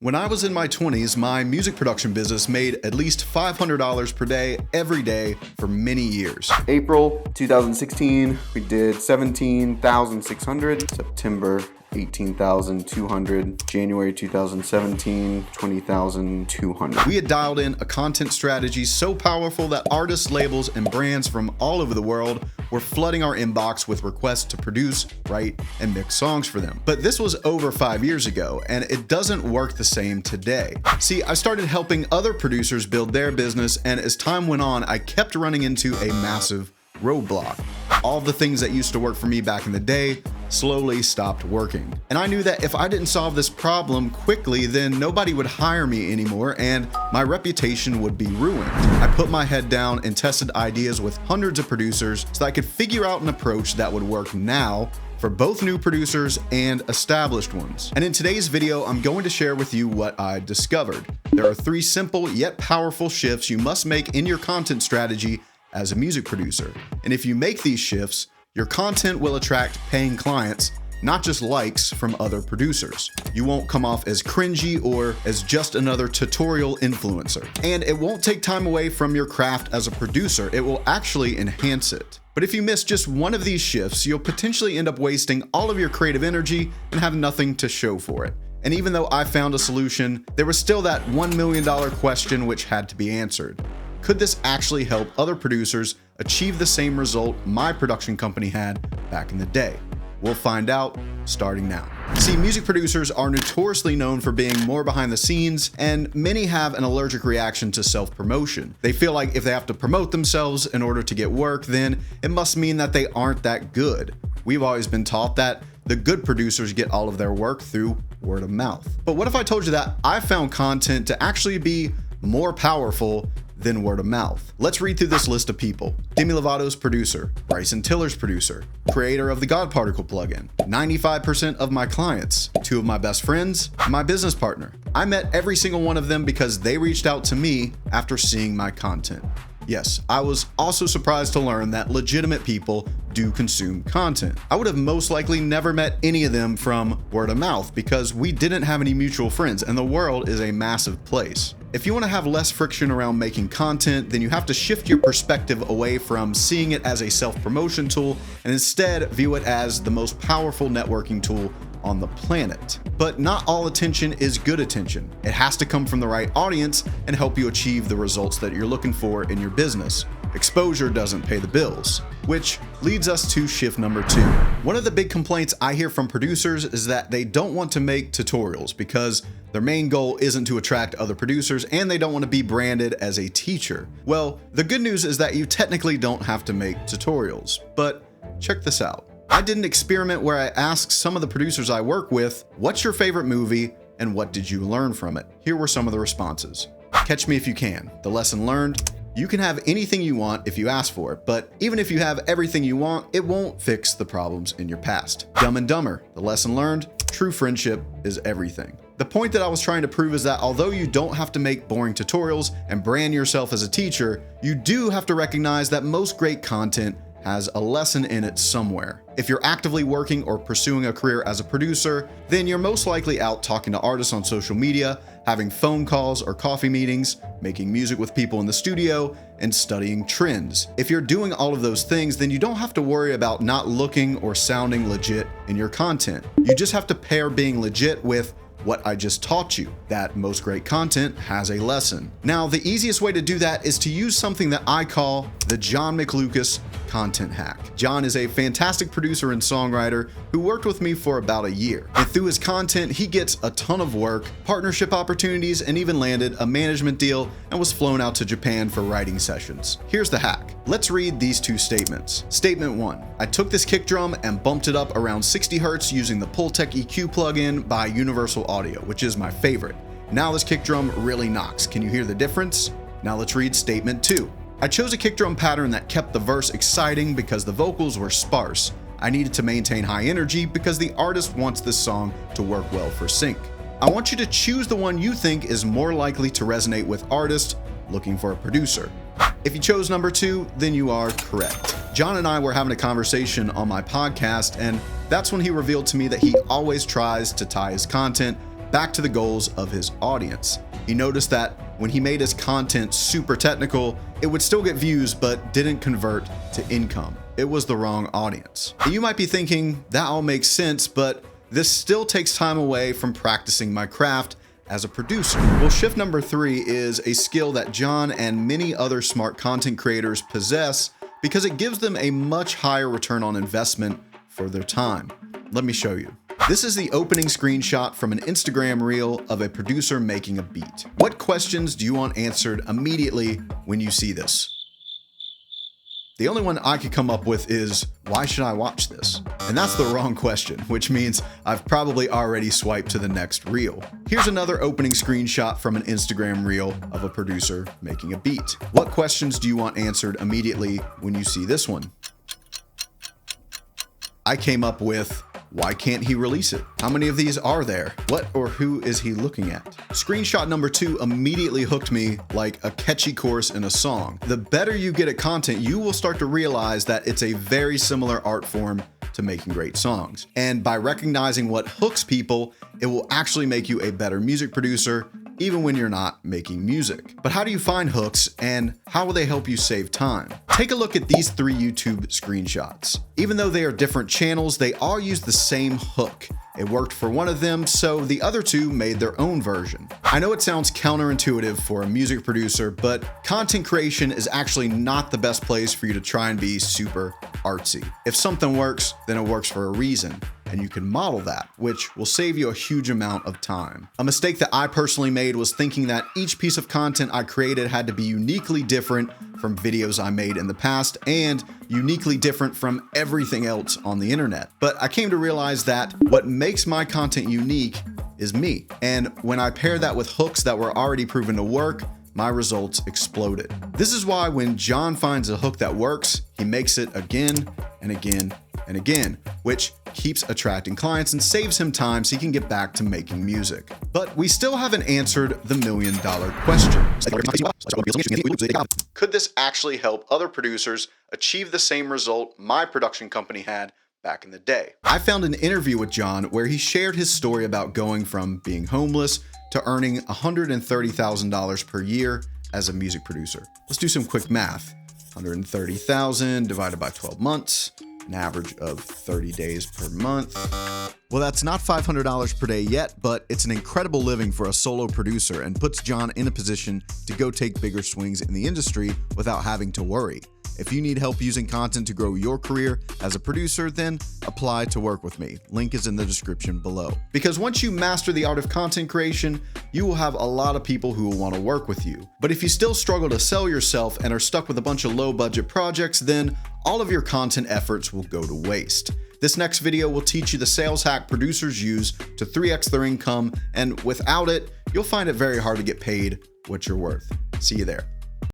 When I was in my 20s, my music production business made at least $500 per day, every day, for many years. April 2016, we did 17,600. September, 18,200. January 2017, 20,200. We had dialed in a content strategy so powerful that artists, labels, and brands from all over the world were flooding our inbox with requests to produce, write, and mix songs for them. But this was over 5 years ago, and it doesn't work the same today. See, I started helping other producers build their business, and as time went on, I kept running into a massive roadblock. All the things that used to work for me back in the day slowly stopped working. And I knew that if I didn't solve this problem quickly, then nobody would hire me anymore and my reputation would be ruined. I put my head down and tested ideas with hundreds of producers so that I could figure out an approach that would work now for both new producers and established ones. And in today's video, I'm going to share with you what I discovered. There are 3 simple yet powerful shifts you must make in your content strategy as a music producer. And if you make these shifts, your content will attract paying clients, not just likes from other producers. You won't come off as cringy or as just another tutorial influencer. And it won't take time away from your craft as a producer. It will actually enhance it. But if you miss just one of these shifts, you'll potentially end up wasting all of your creative energy and have nothing to show for it. And even though I found a solution, there was still that $1 million question which had to be answered. Could this actually help other producers achieve the same result my production company had back in the day? We'll find out starting now. See, music producers are notoriously known for being more behind the scenes, and many have an allergic reaction to self-promotion. They feel like if they have to promote themselves in order to get work, then it must mean that they aren't that good. We've always been taught that the good producers get all of their work through word of mouth. But what if I told you that I found content to actually be more powerful than word of mouth? Let's read through this list of people. Demi Lovato's producer, Bryson Tiller's producer, creator of the God Particle plugin, 95% of my clients, 2 of my best friends, my business partner. I met every single one of them because they reached out to me after seeing my content. Yes, I was also surprised to learn that legitimate people do consume content. I would have most likely never met any of them from word of mouth because we didn't have any mutual friends, and the world is a massive place. If you want to have less friction around making content, then you have to shift your perspective away from seeing it as a self-promotion tool and instead view it as the most powerful networking tool on the planet. But not all attention is good attention. It has to come from the right audience and help you achieve the results that you're looking for in your business. Exposure doesn't pay the bills, which leads us to shift number 2. One of the big complaints I hear from producers is that they don't want to make tutorials because their main goal isn't to attract other producers and they don't want to be branded as a teacher. Well, the good news is that you technically don't have to make tutorials, but check this out. I did an experiment where I asked some of the producers I work with, what's your favorite movie and what did you learn from it? Here were some of the responses. Catch Me If You Can. The lesson learned: you can have anything you want if you ask for it, but even if you have everything you want, it won't fix the problems in your past. Dumb and Dumber. The lesson learned: true friendship is everything. The point that I was trying to prove is that although you don't have to make boring tutorials and brand yourself as a teacher, you do have to recognize that most great content has a lesson in it somewhere. If you're actively working or pursuing a career as a producer, then you're most likely out talking to artists on social media, having phone calls or coffee meetings, making music with people in the studio, and studying trends. If you're doing all of those things, then you don't have to worry about not looking or sounding legit in your content. You just have to pair being legit with what I just taught you, that most great content has a lesson. Now, the easiest way to do that is to use something that I call the John McLucas content hack. John is a fantastic producer and songwriter who worked with me for about a year. And through his content, he gets a ton of work, partnership opportunities, and even landed a management deal and was flown out to Japan for writing sessions. Here's the hack. Let's read these 2 statements. Statement 1. I took this kick drum and bumped it up around 60 Hz using the Pultec EQ plugin by Universal Audio, which is my favorite. Now this kick drum really knocks. Can you hear the difference? Now let's read statement 2. I chose a kick drum pattern that kept the verse exciting because the vocals were sparse. I needed to maintain high energy because the artist wants this song to work well for sync. I want you to choose the one you think is more likely to resonate with artists looking for a producer. If you chose number 2, then you are correct. John and I were having a conversation on my podcast, and that's when he revealed to me that he always tries to tie his content back to the goals of his audience. He noticed that when he made his content super technical, it would still get views but didn't convert to income. It was the wrong audience. And you might be thinking, that all makes sense, but this still takes time away from practicing my craft as a producer. Well, shift number 3 is a skill that John and many other smart content creators possess because it gives them a much higher return on investment for their time. Let me show you. This is the opening screenshot from an Instagram reel of a producer making a beat. What questions do you want answered immediately when you see this? The only one I could come up with is, why should I watch this? And that's the wrong question, which means I've probably already swiped to the next reel. Here's another opening screenshot from an Instagram reel of a producer making a beat. What questions do you want answered immediately when you see this one? I came up with, why can't he release it? How many of these are there? What or who is he looking at? Screenshot number 2 immediately hooked me like a catchy chorus in a song. The better you get at content, you will start to realize that it's a very similar art form to making great songs. And by recognizing what hooks people, it will actually make you a better music producer, even when you're not making music. But how do you find hooks and how will they help you save time? Take a look at these 3 YouTube screenshots. Even though they are different channels, they all use the same hook. It worked for one of them, so the other 2 made their own version. I know it sounds counterintuitive for a music producer, but content creation is actually not the best place for you to try and be super artsy. If something works, then it works for a reason, and you can model that, which will save you a huge amount of time. A mistake that I personally made was thinking that each piece of content I created had to be uniquely different from videos I made in the past and uniquely different from everything else on the internet. But I came to realize that what makes my content unique is me. And when I paired that with hooks that were already proven to work, my results exploded. This is why when John finds a hook that works, he makes it again and again and again, which keeps attracting clients and saves him time so he can get back to making music. But we still haven't answered the $1 million question. Could this actually help other producers achieve the same result my production company had back in the day? I found an interview with John where he shared his story about going from being homeless to earning $130,000 per year as a music producer. Let's do some quick math. 130,000 divided by 12 months, an average of 30 days per month. Well, that's not $500 per day yet, but it's an incredible living for a solo producer and puts John in a position to go take bigger swings in the industry without having to worry. If you need help using content to grow your career as a producer, then apply to work with me. Link is in the description below. Because once you master the art of content creation, you will have a lot of people who will want to work with you. But if you still struggle to sell yourself and are stuck with a bunch of low budget projects, then all of your content efforts will go to waste. This next video will teach you the sales hack producers use to 3x their income, and without it, you'll find it very hard to get paid what you're worth. See you there.